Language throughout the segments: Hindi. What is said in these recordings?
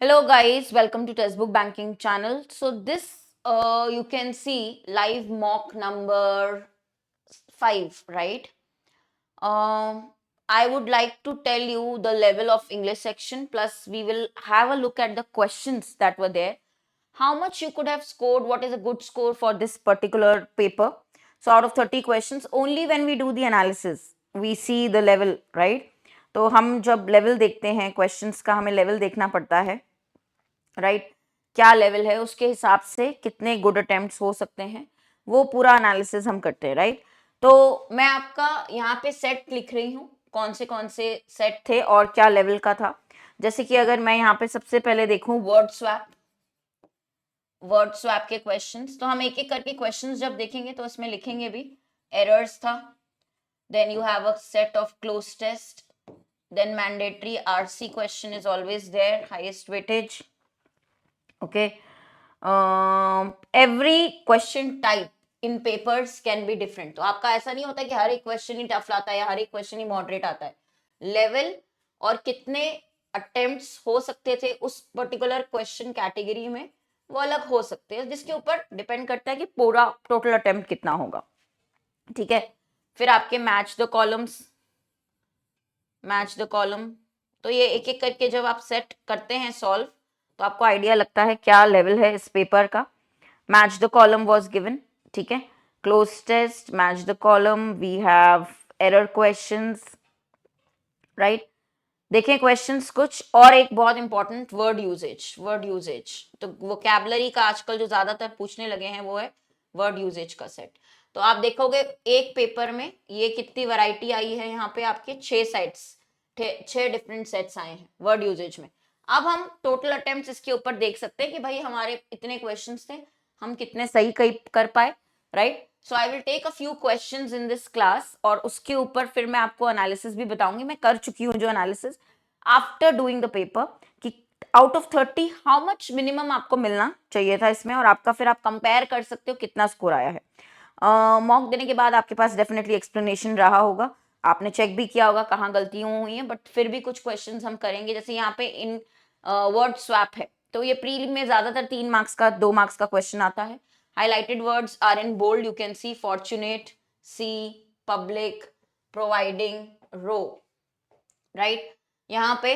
Hello guys, welcome to Textbook Banking channel. So this you can see live mock number 5, right? I would like to tell you the level of English section, plus we will have a look at the questions that were there. How much you could have scored, what is a good score for this particular paper. So out of 30 questions, only when we do the analysis, we see the level, right? तो हम जब लेवल देखते हैं क्वेश्चंस का, हमें लेवल देखना पड़ता है, राइट क्या लेवल है, उसके हिसाब से कितने गुड अटेम्प्ट्स हो सकते हैं, वो पूरा एनालिसिस हम करते हैं, राइट। तो मैं आपका यहाँ पे सेट लिख रही हूँ, कौन से सेट थे और क्या लेवल का था। जैसे कि अगर मैं यहाँ पे सबसे पहले देखूं वर्ड स्वैप के क्वेश्चंस, तो हम एक एक करके क्वेश्चंस जब देखेंगे तो इसमें लिखेंगे भी। एरर्स था, then you have a set of close test, then mandatory RC question is always there, highest weightage, okay. Every question type in papers can be different. तो आपका ऐसा नहीं होता कि हर एक क्वेश्चन ही टफ आता है या हर एक क्वेश्चन ही मॉडरेट आता है। लेवल और कितने अटेम्प्ट्स हो सकते थे उस पर्टिकुलर क्वेश्चन कैटेगरी में, वो अलग हो सकते हैं, जिसके ऊपर डिपेंड करता है कि पूरा टोटल अटेम्प्ट कितना होगा, ठीक है। फिर आपके मैच द कॉलम, तो ये एक एक करके जब आप सेट करते हैं सॉल्व, तो आपको आइडिया लगता है क्या लेवल है इस पेपर का। Match the column was given, ठीक है। Close test, match the column, we have error questions, right. देखें क्वेश्चंस कुछ और, एक बहुत इंपॉर्टेंट वर्ड यूजेज, तो वोकैबुलरी का आजकल जो ज्यादातर पूछने लगे हैं वो है वर्ड यूजेज का सेट। तो आप देखोगे एक पेपर में ये कितनी वैरायटी आई है, यहाँ पे आपके 6 डिफरेंट सेट्स आए हैं वर्ड यूजेज में। अब हम टोटल अटेम्प्ट्स इसके ऊपर देख सकते हैं कि भाई हमारे इतने क्वेश्चंस थे, हम कितने सही कर पाए, right. So I will take a few questions in this class, और उसके ऊपर फिर मैं आपको एनालिसिस भी बताऊंगी। मैं कर चुकी हूँ जो analysis after doing the paper, कि out of 30 how much minimum आपको मिलना चाहिए था इसमें, और आपका फिर आप कंपेयर कर सकते हो कितना स्कोर आया है। मॉक देने के बाद आपके पास डेफिनेटली एक्सप्लेनेशन रहा होगा, आपने चेक भी किया होगा कहाँ गलतियां हुई हैं, बट फिर भी कुछ क्वेश्चंस हम करेंगे। जैसे यहाँ पे इन वर्ड स्वैप है, तो ये प्रीलिम में ज्यादातर 3 मार्क्स का 2 मार्क्स का क्वेश्चन आता है। Highlighted words are in bold, you can see fortunate, see, public, providing, row, right. यहाँ पे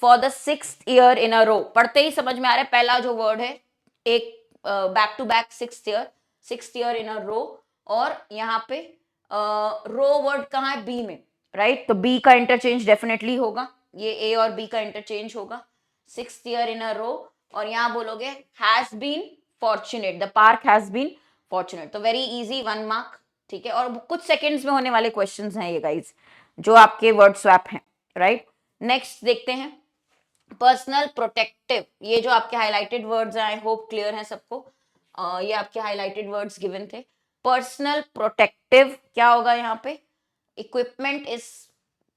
for the 6th year in a row, पढ़ते ही समझ में आ रहा है पहला जो वर्ड है, एक back to back 6th year in a row, और यहाँ पे रो वर्ड कहाँ है, बी में, राइट। तो बी का इंटरचेंज डेफिनेटली होगा, ये ए और बी का इंटरचेंज होगा, 6th year in a row. और यहाँ बोलोगे has been fortunate, the park has been fortunate, तो वेरी इजी, 1 मार्क, ठीक है। और कुछ सेकेंड्स में होने वाले क्वेश्चंस हैं ये गाइज, जो आपके वर्ड स्वैप हैं, राइट। नेक्स्ट देखते हैं पर्सनल प्रोटेक्टिव, ये जो आपके हाईलाइटेड वर्ड्स हैं, आई होप क्लियर हैं सबको। ये आपके हाईलाइटेड वर्ड्स गिवन थे। पर्सनल प्रोटेक्टिव क्या होगा यहाँ पे, equipment is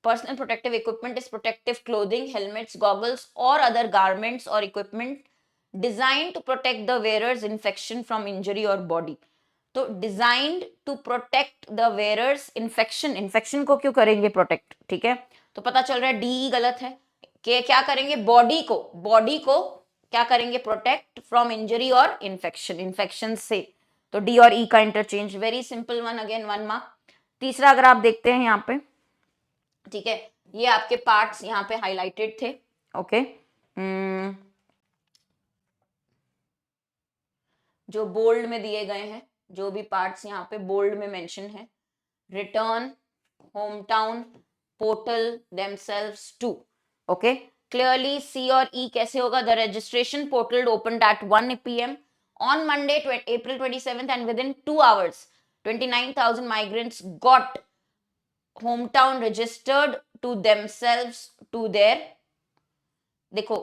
personal protective equipment is protective clothing, helmets, goggles और अदर गारमेंट्स और equipment designed to protect the wearers infection from injury और बॉडी। तो designed to protect the wearers infection को क्यों करेंगे प्रोटेक्ट, ठीक है। तो पता चल रहा है डी गलत है, कि क्या करेंगे, बॉडी को क्या करेंगे, प्रोटेक्ट फ्रॉम इंजरी और इन्फेक्शन से। तो डी और ई का interchange, very simple one, again 1 mark. तीसरा अगर आप देखते हैं यहाँ पे, ठीक है, ये आपके पार्ट्स यहाँ पे हाईलाइटेड थे, ओके। जो बोल्ड में दिए गए हैं, जो भी पार्ट्स यहाँ पे बोल्ड में मेंशन है, return, home town, portal, themselves to, okay. Clearly C और ई कैसे होगा, the registration portal open at 1 PM on Monday, April 27th, and within 2 hours 29,000 migrants got hometown registered to themselves to their, देखो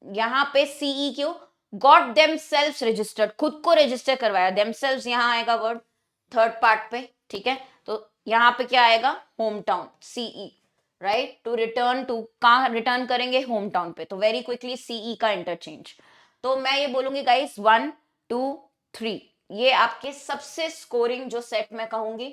यहाँ पे सीई क्यों, गॉट देमसेल्व्स रजिस्टर्ड, खुद को रजिस्टर करवाया, देमसेल्व्स यहाँ आएगा वर्ड थर्ड पार्ट पे, ठीक है। तो यहाँ पे क्या आएगा, home town, CE, right. To return, to कहाँ रिटर्न करेंगे, होम टाउन पे। तो वेरी क्विकली सीई का इंटरचेंज। तो मैं ये बोलूंगी गाइस 1 2 3, ये आपके सबसे स्कोरिंग जो सेट मैं कहूंगी,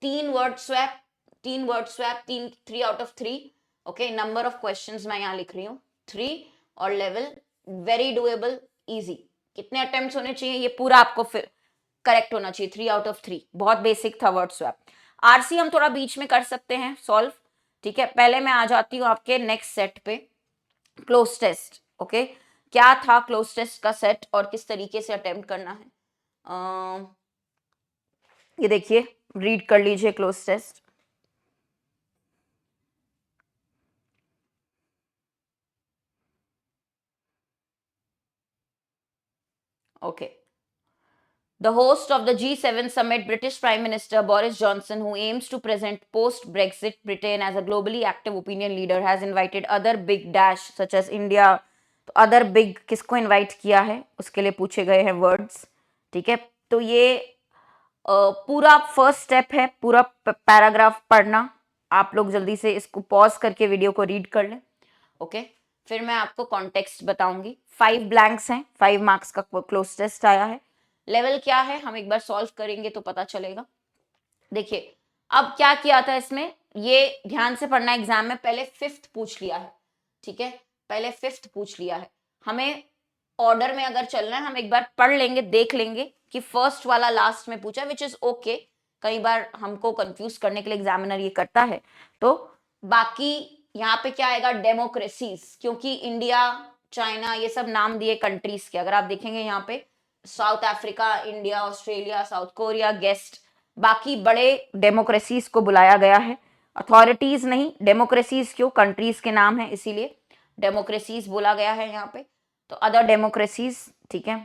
3 word swap, 3 out of 3, okay. Number of questions मैं यहाँ लिख रही हूँ 3, और लेवल वेरी डुएबल, इजी। कितने अटेम्प्ट्स होने चाहिए, ये पूरा आपको फिर करेक्ट होना चाहिए, 3 out of 3। बहुत बेसिक था वर्ड स्वैप। आरसी हम थोड़ा बीच में कर सकते हैं सॉल्व, ठीक है। पहले मैं आ जाती हूँ आपके नेक्स्ट सेट पे, क्लोज टेस्ट। ओके, क्या था क्लोज टेस्ट का सेट और किस तरीके से अटेम्प्ट करना है, ये देखिए, रीड कर लीजिए close test. Okay, the host of the G7 summit, British Prime Minister Boris Johnson, who aims to present post-Brexit Britain as a globally active opinion leader, has invited other big dash such as India। तो other big किसको invite किया है, उसके लिए पूछे गए हैं वर्ड्स, ठीक है। तो ये पूरा फर्स्ट स्टेप है, पूरा पैराग्राफ पढ़ना। आप लोग जल्दी से इसको पॉज करके वीडियो को रीड कर लें, ओके। फिर मैं आपको कॉन्टेक्स्ट बताऊंगी। 5 ब्लैंक्स हैं, 5 मार्क्स का क्लोज टेस्ट आया है। लेवल क्या है हम एक बार सॉल्व करेंगे तो पता चलेगा। देखिए, अब क्या किया था इसमें, ये ध्यान से पढ़ना एग्जाम में, पहले 5th पूछ लिया है, ठीक है। पहले 5th पूछ लिया है, हमें ऑर्डर में अगर चलना है हम एक बार पढ़ लेंगे, देख लेंगे कि फर्स्ट वाला लास्ट में पूछा, विच इज ओके। कई बार हमको कंफ्यूज करने के लिए एग्जामिनर ये करता है। तो बाकी यहाँ पे क्या आएगा, डेमोक्रेसीज, क्योंकि इंडिया, चाइना, ये सब नाम दिए कंट्रीज के। अगर आप देखेंगे यहाँ पे south Africa, India, Australia, south Korea, guest, बाकी बड़े डेमोक्रेसीज को बुलाया गया है। अथॉरिटीज नहीं, डेमोक्रेसीज क्यों, कंट्रीज के नाम है इसीलिए डेमोक्रेसीज बोला गया है यहाँ पे। तो अदर डेमोक्रेसीज, ठीक है।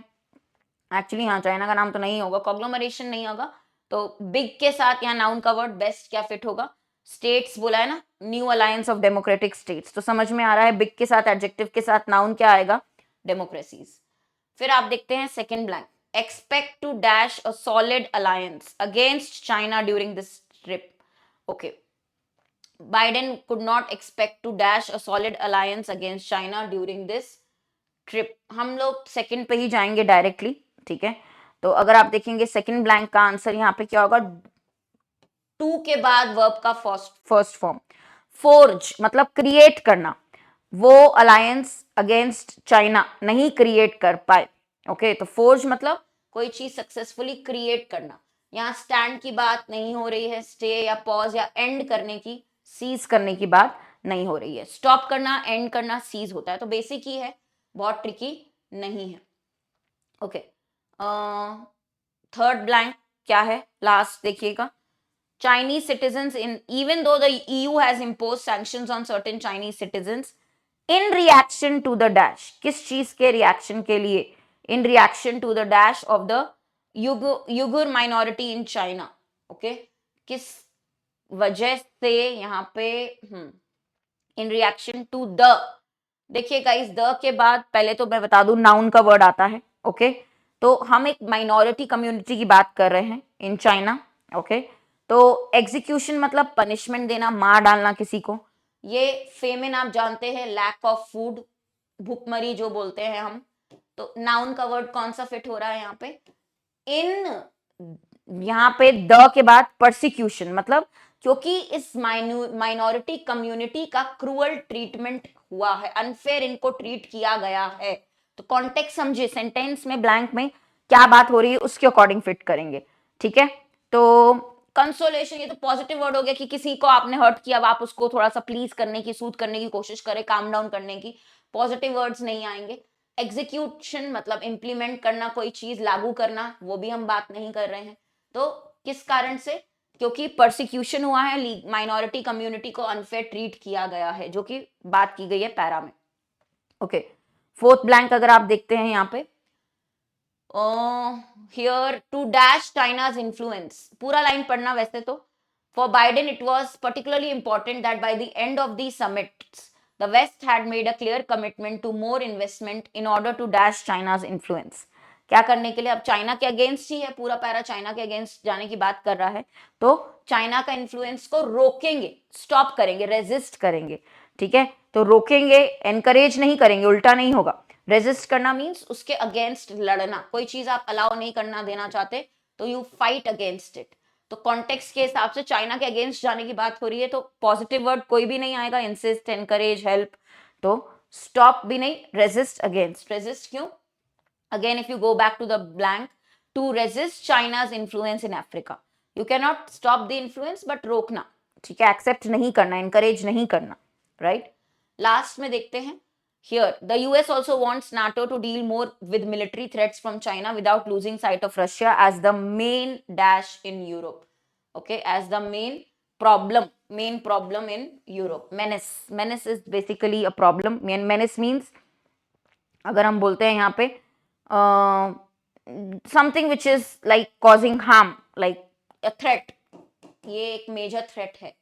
एक्चुअली यहाँ चाइना का नाम तो नहीं होगा, कॉग्लोमरेशन नहीं होगा, तो बिग के साथ यहाँ नाउन का वर्ड बेस्ट क्या फिट होगा, स्टेट्स बोला है ना, new alliance of democratic states, तो समझ में आ रहा है बिग के साथ एडजेक्टिव के साथ नाउन क्या आएगा, डेमोक्रेसीज। फिर आप देखते हैं second blank, expect to dash a solid alliance against China during this trip. Okay, Biden could not expect to dash a solid alliance against China during this trip। हम लोग सेकंड पे ही जाएंगे डायरेक्टली, ठीक है। तो अगर आप देखेंगे सेकंड ब्लैंक का आंसर यहाँ पे क्या होगा, टू के बाद वर्ब का फर्स्ट फॉर्म, फोर्ज मतलब क्रिएट करना। वो अलायंस अगेंस्ट चाइना नहीं क्रिएट कर पाए, ओके। तो फोर्ज मतलब कोई चीज सक्सेसफुली क्रिएट करना। यहाँ स्टैंड की बात नहीं हो रही है, स्टे या पॉज या एंड करने की, सीज करने की बात नहीं हो रही है। स्टॉप करना, एंड करना सीज होता है, तो बेसिक ही है, बहुत ट्रिकी नहीं है, ओके। थर्ड ब्लैंक क्या है, लास्ट देखिएगा, Chinese citizens in, even though the EU has imposed sanctions on certain Chinese citizens in reaction to the dash, किस चीज के रिएक्शन के लिए, in reaction to the dash of the Uyghur minority in China, okay, किस वजह से यहाँ पे in reaction to the, देखिएगा इस द के बाद पहले तो मैं बता दूं नाउन का वर्ड आता है, ओके। तो हम एक माइनॉरिटी कम्युनिटी की बात कर रहे हैं इन चाइना, ओके। तो एग्जीक्यूशन मतलब पनिशमेंट देना, मार डालना किसी को। ये फेमिन आप जानते हैं, लैक ऑफ फूड, भूखमरी जो बोलते हैं हम। तो नाउन का वर्ड कौन सा फिट हो रहा है यहाँ पे, इन, यहाँ पे द के बाद परसिक्यूशन, मतलब क्योंकि इस माइनॉरिटी कम्युनिटी का क्रूअल ट्रीटमेंट हुआ है, अनफेयर इनको ट्रीट किया गया है। तो कॉन्टेक्स्ट समझिए, सेंटेंस में ब्लैंक में क्या बात हो रही है उसके अकॉर्डिंग फिट करेंगे, ठीक है। तो कंसोलेशन, ये तो पॉजिटिव वर्ड हो गया कि किसी को आपने हर्ट किया, अब आप उसको थोड़ा सा प्लीज करने की, सूद करने की कोशिश करें, काम डाउन करने की, पॉजिटिव वर्ड्स नहीं आएंगे। एग्जीक्यूशन मतलब इंप्लीमेंट करना, कोई चीज लागू करना, वो भी हम बात नहीं कर रहे हैं। तो किस कारण से, क्योंकि परसिक्यूशन हुआ है, माइनॉरिटी कम्युनिटी को अनफेयर ट्रीट किया गया है, जो कि बात की गई है पैरा में, ओके। फोर्थ ब्लैंक अगर आप देखते हैं यहाँ पे, here to dash China's influence, पूरा लाइन पढ़ना वैसे तो। For Biden it was particularly important that by the end of the summits the West had made a clear commitment to more investment in order to dash China's influence। क्या करने के लिए, अब चाइना के अगेंस्ट ही है, पूरा पैरा चाइना के अगेंस्ट जाने की बात कर रहा है। तो चाइना का इन्फ्लुएंस को रोकेंगे, स्टॉप करेंगे, रेजिस्ट करेंगे, ठीक है। तो रोकेंगे, एनकरेज नहीं करेंगे, उल्टा नहीं होगा। रेजिस्ट करना मीन्स उसके अगेंस्ट लड़ना, कोई चीज आप अलाउ नहीं करना देना चाहते तो यू फाइट अगेंस्ट इट। तो कॉन्टेक्स्ट के हिसाब से चाइना के अगेंस्ट जाने की बात हो रही है, तो पॉजिटिव वर्ड कोई भी नहीं आएगा, इंसिस्ट, एनकरेज, हेल्प। तो स्टॉप भी नहीं, रेजिस्ट अगेंस्ट, रेजिस्ट क्यों? Again if you go back to the blank, to resist China's influence in Africa, you can not stop the influence but रोकना, ठीक है, एक्सेप्ट नहीं करना, इनकरेज नहीं करना, राइट। लास्ट में देखते हैं, here the US also wants NATO to deal more with military threats from China without losing sight of Russia as the main dash in Europe, okay, as the main problem in Europe. Menace is basically a problem. Menace means, अगर हम बोलते हैं यहाँ पे something which is like causing harm, like a threat, ये एक मेजर थ्रेट है।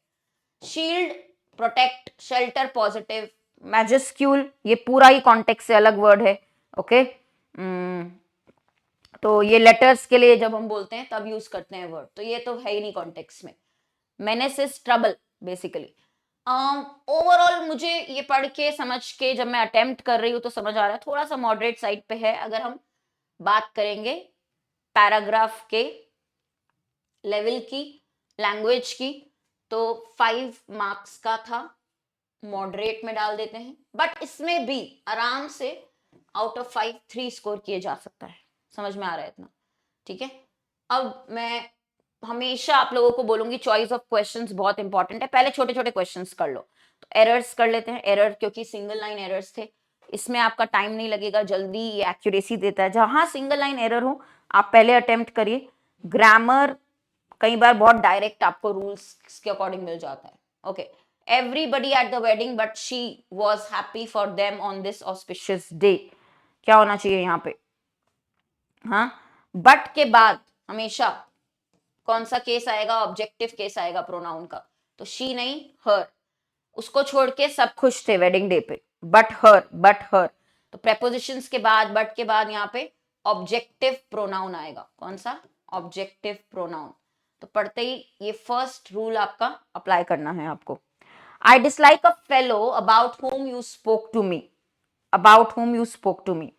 शील्ड, प्रोटेक्ट, शेल्टर, पॉजिटिव, मैजिस्क्यूल, ये पूरा ही कॉन्टेक्स्ट से अलग वर्ड है, ओके। तो ये लेटर्स के लिए जब हम बोलते हैं तब यूज करते हैं वर्ड, तो ये तो है ही नहीं कॉन्टेक्स्ट में। Menace is trouble basically. Overall मुझे ये पढ़ के समझ के जब मैं अटेम्प्ट कर रही हूँ तो समझ आ रहा है थोड़ा सा मॉडरेट साइड पे है। अगर हम बात करेंगे पैराग्राफ के लेवल की, लैंग्वेज की, तो 5 मार्क्स का था, मॉडरेट में डाल देते हैं, बट इसमें भी आराम से आउट ऑफ 5 3 स्कोर किए जा सकता है। समझ में आ रहा है इतना, ठीक है। अब मैं हमेशा आप लोगों को बोलूंगी चॉइस ऑफ क्वेश्चंस बहुत इंपॉर्टेंट है, पहले छोटे छोटे क्वेश्चंस कर लो। तो एरर्स कर लेते हैं, एरर क्योंकि सिंगल लाइन एरर्स थे, इसमें आपका टाइम नहीं लगेगा, जल्दी ये एक्यूरेसी देता है। जहां सिंगल लाइन एरर हो आप पहले अटेम्प्ट करिए। ग्रामर कई बार बहुत डायरेक्ट आपको रूल्स के अकॉर्डिंग मिल जाता है, okay. Everybody at the wedding but she was happy for them on this auspicious day, क्या होना चाहिए यहाँ पे? हाँ, बट के बाद हमेशा कौन सा केस आएगा? ऑब्जेक्टिव केस आएगा प्रोनाउन का, तो शी नहीं हर, उसको छोड़ के सब खुश थे वेडिंग डे पे, बट हर, तो प्रेपोजिशंस के बाद, बट के बाद यहाँ पे ऑब्जेक्टिव प्रोनाउन आएगा। कौन सा? Objective pronoun. तो पढ़ते ही ये फर्स्ट रूल आपका अप्लाई करना है आपको। I dislike a fellow about whom you spoke to me, about whom you spoke to me,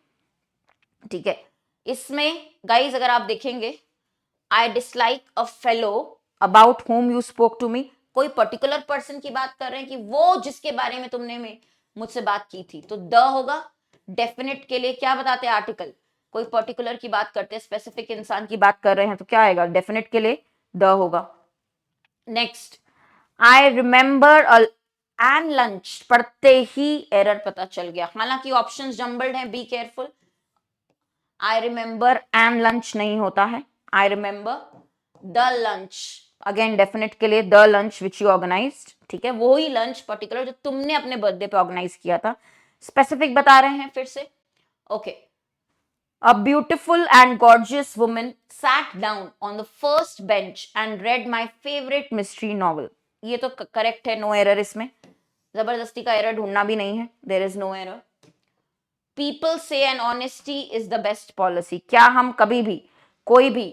ठीक है। इसमें गाइज अगर आप देखेंगे I dislike a fellow about whom you spoke to me, कोई पर्टिकुलर पर्सन की बात कर रहे हैं कि वो जिसके बारे में तुमने मुझसे बात की थी, तो द होगा। डेफिनेट के लिए क्या बताते हैं? आर्टिकल। कोई पर्टिकुलर की बात करते हैं, स्पेसिफिक इंसान की बात कर रहे हैं, तो क्या आएगा? डेफिनेट के लिए द होगा। Next, I remember and lunch, पढ़ते ही एरर पता चल गया, हालांकि ऑप्शंस जंबल्ड हैं, be careful. I remember and lunch नहीं होता है, I remember the lunch, again definite के लिए the lunch which you organised, ठीक है, वो ही लंच पर्टिकुलर जो तुमने अपने बर्थडे पे ऑर्गेनाइज किया था। स्पेसिफिक बता रहे हैं फिर से, okay. A beautiful and gorgeous woman sat down on the first bench and read my favorite mystery novel. ये तो करेक्ट है, नो एरर इसमें, जबरदस्ती का एरर ढूंढना भी नहीं है, there is no error. People से and honesty is the best policy, क्या हम कभी भी कोई भी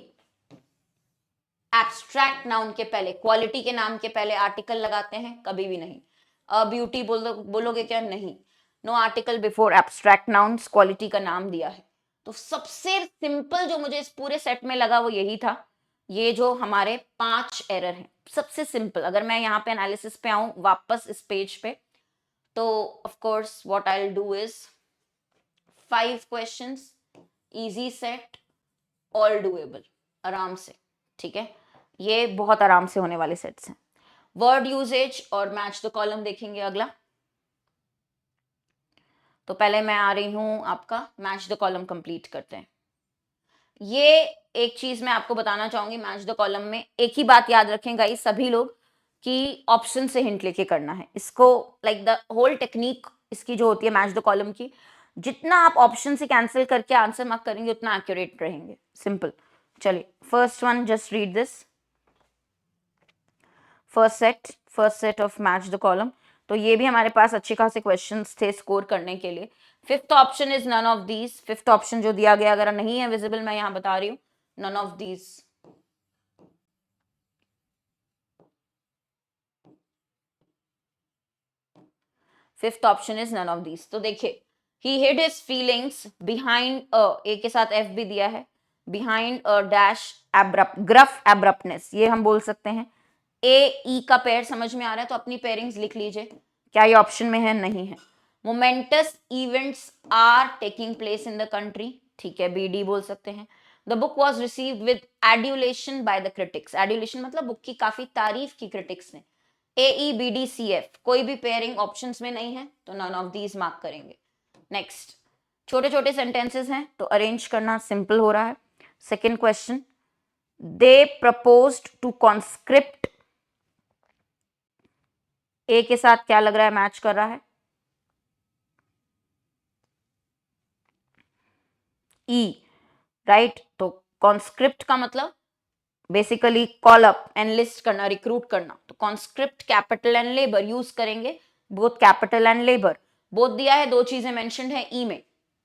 एब्स्ट्रैक्ट नाउन के पहले, क्वालिटी के नाम के पहले आर्टिकल लगाते हैं? कभी भी नहीं। ब्यूटी बोलोगे क्या? नहीं, no article before abstract nouns, quality का नाम दिया है। तो सबसे सिंपल जो मुझे इस पूरे सेट में लगा वो यही था, ये जो हमारे 5 एरर हैं, सबसे सिंपल। अगर मैं यहाँ पे एनालिसिस पे आऊं वापस इस पेज पे, तो of course what I will do is 5 questions, easy set, all doable, आराम से, ठीक है। ये बहुत आराम से होने वाले सेट्स हैं। वर्ड यूजेज और मैच द कॉलम देखेंगे अगला। तो पहले मैं आ रही हूं आपका मैच द कॉलम कंप्लीट करते हैं। ये एक चीज मैं आपको बताना चाहूंगी, मैच द कॉलम में एक ही बात याद रखें गाइस सभी लोग, कि ऑप्शन से हिंट लेके करना है इसको, लाइक द होल टेक्निक इसकी जो होती है मैच द कॉलम की, जितना आप ऑप्शन से कैंसिल करके आंसर मार्क करेंगे उतना एक्यूरेट रहेंगे, सिंपल। चलिए first one, just read this, first set of match the column. तो ये भी हमारे पास अच्छे खासे क्वेश्चंस थे स्कोर करने के लिए। Fifth option is none of these, fifth option जो दिया गया अगर नहीं है विजिबल, मैं यहां बता रही हूं, none of these. Fifth option is none of these. तो देखिए, he hid his feelings behind A के साथ एफ भी दिया है, behind a dash abrupt, gruff abruptness, ये हम बोल सकते हैं। ए ई का पेयर समझ में आ रहा है तो अपनी पेयरिंग्स लिख लीजिए, क्या ये ऑप्शन में है? नहीं है। Momentous events are taking place in the country, ठीक है, BD बोल सकते हैं। The book was received with adulation by the critics, adulation मतलब बुक की काफी तारीफ की क्रिटिक्स ने। AEBDCF, कोई भी पेयरिंग ऑप्शंस में नहीं है तो नन ऑफ दीज मार्क करेंगे। नेक्स्ट, छोटे छोटे सेंटेंसेस हैं तो अरेंज करना सिंपल हो रहा है। Second question, they proposed to conscript, A के साथ क्या लग रहा है मैच कर रहा है? ई, राइट। तो कॉन्स्क्रिप्ट का मतलब बेसिकली कॉल अप, एनलिस्ट करना, रिक्रूट करना। तो conscript capital and labour use करेंगे, both capital and labour. Both दिया है, दो चीजें मेंशन्ड है ई में।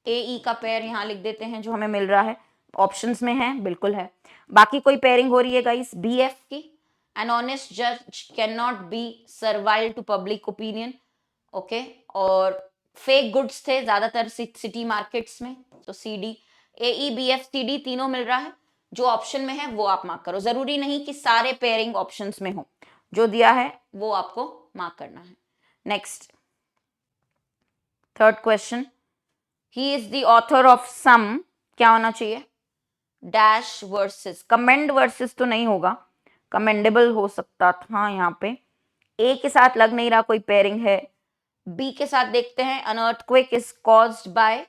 AE का पेयर यहां लिख देते हैं जो हमें मिल रहा है, ऑप्शंस में है, बिल्कुल है। बाकी कोई पेयरिंग हो रही है गाइस BF की? एन ऑनेस्ट जज can not be servile to public opinion, okay. और फेक गुड्स थे ज्यादातर सिटी मार्केट्स में, तो CD। AEBFCD तीनों मिल रहा है, जो ऑप्शन में है वो आप मार्क करो। जरूरी नहीं कि सारे पेयरिंग ऑप्शंस में हो, जो दिया है वो आपको मार्क करना है। Next, third question, he is the author of some, क्या होना चाहिए? डैश वर्सेस, कमेंड वर्सेस तो नहीं होगा, कमेंडेबल हो सकता था यहाँ पे। ए के साथ लग नहीं रहा कोई पेयरिंग है। बी के साथ देखते हैं, an earthquake is caused by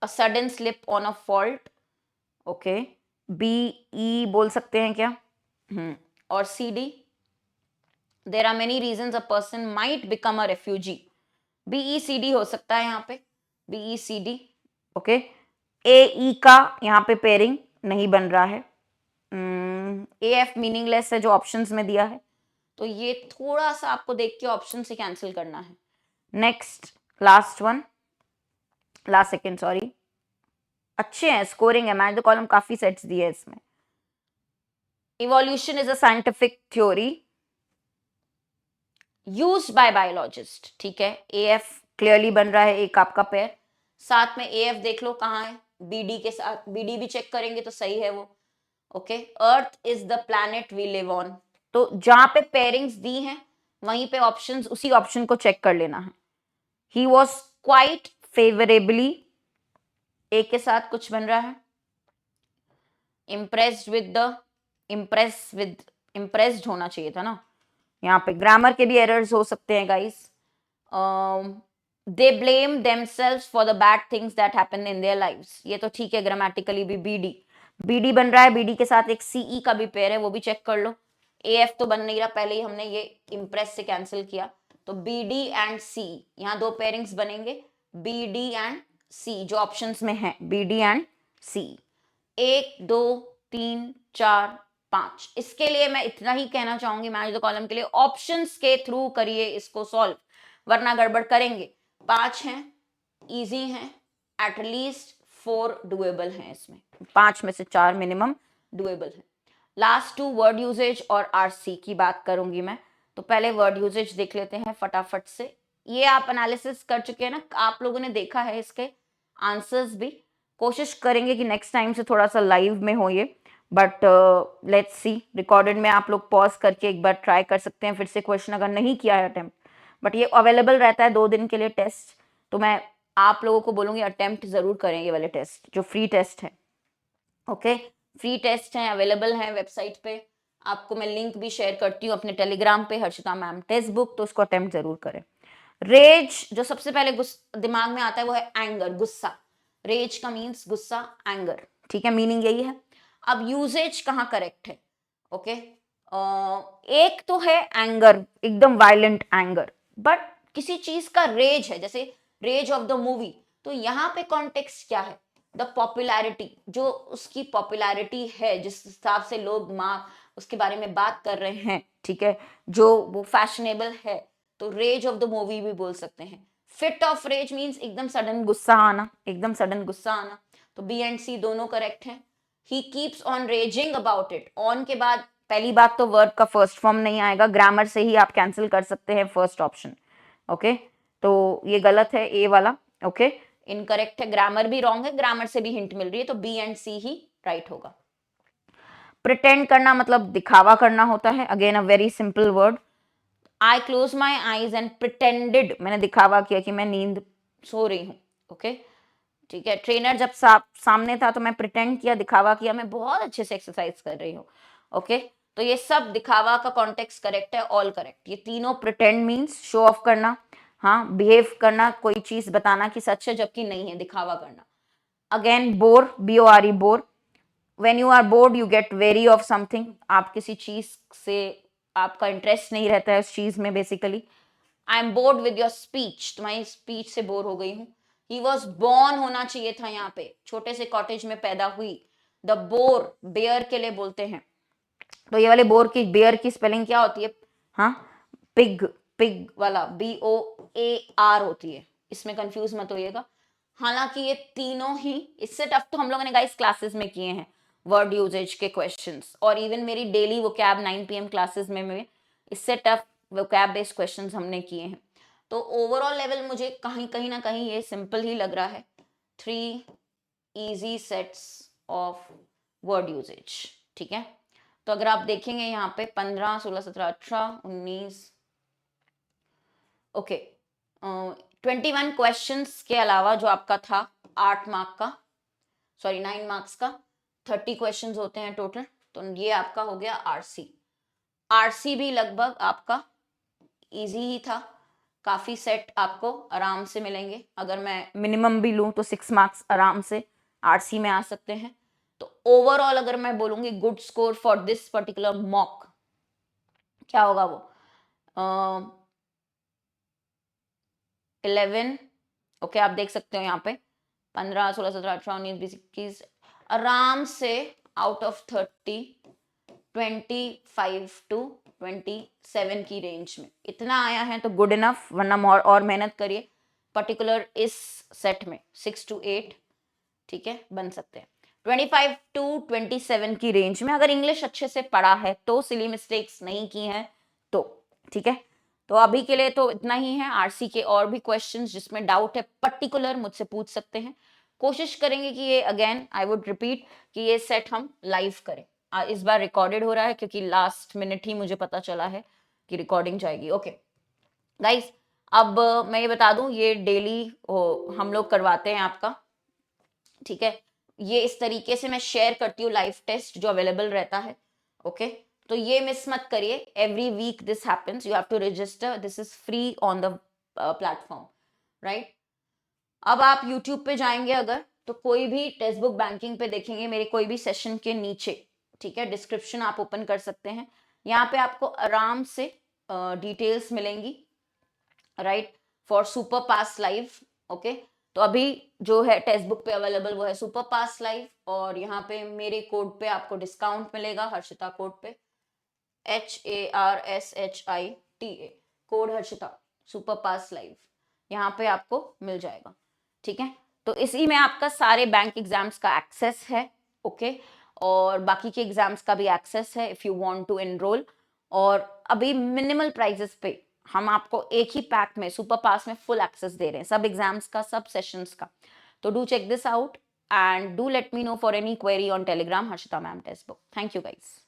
a sudden slip on a fault, okay. BE बोल सकते हैं क्या? और CD, there are many reasons a person might become a refugee, BECD हो सकता है यहाँ पे, BECD, ओके। AE का यहाँ पे पेयरिंग नहीं बन रहा है। AF मीनिंगलेस है जो ऑप्शंस में दिया है, तो ये थोड़ा सा आपको देख के ऑप्शन से कैंसिल करना है। Next, last one, last second, sorry. अच्छे हैं, स्कोरिंग है, मैच द कॉलम काफी सेट्स दिए इसमें। Evolution is a scientific theory used by biologist, ठीक है। AF क्लियरली बन रहा है एक आपका पेयर। साथ में AF देख लो कहाँ है, BD के साथ, BD भी चेक करेंगे तो सही है वो, okay. Earth is the planet we live on, तो जहां पे पेयरिंग्स दी हैं वहीं पे ऑप्शंस, उसी ऑप्शन को चेक कर लेना है। ही वॉज क्वाइट फेवरेबली, ए के साथ कुछ बन रहा है। इम्प्रेस्ड होना चाहिए था ना, यहाँ पे ग्रामर के भी एरर्स हो सकते हैं guys. They blame themselves for the bad things that happen in their lives, ये तो ठीक है, ग्रामेटिकली भी BD बन रहा है। BD के साथ एक CE का भी पेयर है, वो भी चेक कर लो। AF तो बन नहीं रहा, पहले ही हमने ये इम्प्रेस से कैंसिल किया, तो BD एंड C, यहाँ दो पेयरिंग्स बनेंगे, BD एंड C जो ऑप्शंस में है, BD एंड C। 1 2 3 4 5, इसके लिए मैं इतना ही कहना चाहूंगी, मैच द कॉलम के लिए ऑप्शंस के थ्रू करिए इसको सॉल्व, वरना गड़बड़ करेंगे। 5 हैं, इजी हैं, एटलीस्ट 4 डुएबल हैं इसमें, 5 में से 4 मिनिमम डुएबल है। लास्ट 2 वर्ड यूजेज और RC की बात करूंगी मैं, तो पहले वर्ड यूजेज देख लेते हैं फटाफट से। ये आप एनालिसिस कर चुके हैं ना, आप लोगों ने देखा है इसके आंसर्स भी। कोशिश करेंगे कि नेक्स्ट टाइम से थोड़ा सा लाइव में हो ये, बट लेट्स सी, रिकॉर्डेड में आप लोग पॉज करके एक बार ट्राई कर सकते हैं फिर से क्वेश्चन अगर नहीं किया है अटेम्प्ट, बट ये अवेलेबल रहता है 2 दिन के लिए टेस्ट, तो मैं आप लोगों को बोलूंगी अटेम्प्ट जरूर करें ये वाले टेस्ट, जो फ्री टेस्ट है, ओके। फ्री टेस्ट हैं, अवेलेबल हैं वेबसाइट पे, आपको मैं लिंक भी शेयर करती हूँ अपने टेलीग्राम पे, हर्षिता मैम टेस्ट बुक, तो उसको अटेम्प्ट जरूर करें। रेज जो सबसे पहले दिमाग में आता है वो है एंगर, गुस्सा। रेज का मीन्स गुस्सा, एंगर, ठीक है, मीनिंग यही है। अब यूजेज कहाँ करेक्ट है, ओके। एक तो है एंगर, एकदम वायलेंट एंगर, बट किसी चीज का रेज है, जैसे रेज ऑफ द मूवी, तो यहाँ पे कॉन्टेक्स्ट क्या है? द पॉपुलैरिटी, जो उसकी पॉपुलैरिटी है, जिस हिसाब से लोग माँ उसके बारे में बात कर रहे हैं, ठीक है, जो वो फैशनेबल है, तो रेज ऑफ द मूवी भी बोल सकते हैं। फिट ऑफ रेज मीन्स एकदम सडन गुस्सा आना, एकदम सडन गुस्सा आना, तो B एंड C दोनों करेक्ट हैं। He keeps on raising about it, on के बाद पहली बात तो वर्ब का फर्स्ट फॉर्म नहीं आएगा, ग्रामर से ही आप कैंसिल कर सकते हैं फर्स्ट ऑप्शन, ओके। तो ये गलत है ए वाला, ओके, इनकरेक्ट है, ग्रामर भी रॉन्ग है, ग्रामर से भी हिंट मिल रही है, तो B and C he right होगा। प्रिटेंड करना मतलब दिखावा करना होता है, again a very simple word. I close my eyes and pretended, मैंने दिखावा किया कि मैं नींद सो रही हूँ, ओके ठीक है। ट्रेनर जब सामने था तो मैं प्रिटेंड किया, दिखावा किया, मैं बहुत अच्छे से एक्सरसाइज कर रही हूँ, ओके तो ये सब दिखावा का कॉन्टेक्स्ट करेक्ट है, ऑल करेक्ट। ये तीनों प्रिटेंड मीन्स शो ऑफ करना, हाँ बिहेव करना, कोई चीज बताना कि सच है जबकि नहीं है, दिखावा करना। Again bore, BORE bore, when you are bored you get weary of something, आप किसी चीज से आपका इंटरेस्ट नहीं रहता है उस चीज में basically. I am board with your speech, तुम्हारी स्पीच से बोर हो गई हूँ। ही वॉज बॉर्न होना चाहिए था यहाँ पे, छोटे से कॉटेज में पैदा हुई। द बोर बेयर के लिए बोलते हैं, तो ये वाले बोर की, बेयर की स्पेलिंग क्या होती है, हाँ पिग, पिग वाला BOAR होती है, इसमें कंफ्यूज मत होइएगा। हालांकि ये तीनों ही, इससे टफ तो हम लोगों ने गाइस क्लासेस में किए हैं, वर्ड यूजेज के क्वेश्चंस, और इवन मेरी डेली वोकैब 9 PM क्लासेस में इससे टफ वोकैब बेस्ड क्वेश्चंस हमने किए हैं। तो ओवरऑल लेवल मुझे कहीं ना कहीं ये सिंपल ही लग रहा है, 3 easy sets of word usages, ठीक है। तो अगर आप देखेंगे यहाँ पे 15, 16, 17, 18, 19, ओके 21 क्वेश्चंस के अलावा जो आपका था 8 मार्क का, सॉरी 9 मार्क्स का, 30 क्वेश्चंस होते हैं टोटल, तो ये आपका हो गया आरसी भी लगभग आपका इजी ही था, काफी सेट आपको आराम से मिलेंगे। अगर मैं मिनिमम भी लूं तो 6 मार्क्स आराम से आरसी में आ सकते हैं। तो ओवरऑल अगर मैं बोलूंगी good score for this particular mock, क्या होगा वो 11, ओके आप देख सकते हो यहाँ पे 15, 16, 17, 18, 19, 20, 21, आराम से आउट ऑफ 30 25 to 27 की रेंज में इतना आया है तो गुड इनफ, वरना और मेहनत करिए। पर्टिकुलर इस सेट में 6 to 8 ठीक है बन सकते हैं। 25 to 27 की रेंज में अगर इंग्लिश अच्छे से पढ़ा है तो, सिली मिस्टेक्स नहीं की हैं तो, ठीक है। तो अभी के लिए तो इतना ही है। आरसी के और भी क्वेश्चंस जिसमें डाउट है पर्टिकुलर मुझसे पूछ सकते हैं। कोशिश करेंगे कि ये अगेन आई वुड रिपीट कि ये सेट हम लाइव करें। इस बार रिकॉर्डेड हो रहा है क्योंकि लास्ट मिनट ही मुझे पता चला है कि रिकॉर्डिंग जाएगी। ओके गाइस, अब मैं ये बता दूं ये डेली हम लोग करवाते हैं आपका, ठीक है। ये इस तरीके से मैं शेयर करती हूँ लाइव टेस्ट जो अवेलेबल रहता है, ओके तो ये मिस मत करिए। Every week this happens, you have to register, this is free on the platform, right. अब आप यूट्यूब पे जाएंगे अगर, तो कोई भी टेक्स्ट बुक बैंकिंग पे देखेंगे मेरे कोई भी सेशन के नीचे, ठीक है डिस्क्रिप्शन आप ओपन कर सकते हैं, यहाँ पे आपको आराम से डिटेल्स मिलेंगी, right for super pass live, okay. तो अभी जो है टेक्स्ट बुक पे अवेलेबल वो है सुपर पास लाइव, और यहाँ पे मेरे कोड पे आपको डिस्काउंट मिलेगा, हर्षिता कोड पे HARSHITA, कोड हर्षिता सुपर पास लाइव, यहाँ पे आपको मिल जाएगा, ठीक है। तो इसी में आपका सारे बैंक एग्जाम्स का एक्सेस है, ओके और बाकी के एग्जाम्स का भी एक्सेस है if you want to enrol. और अभी मिनिमल प्राइजेस पे हम आपको एक ही पैक में सुपर पास में फुल एक्सेस दे रहे हैं, सब एग्जाम्स का, सब सेशंस का। तो do check this out and do let me know for any query on Telegram, Harshita Ma'am Textbook. Thank you guys.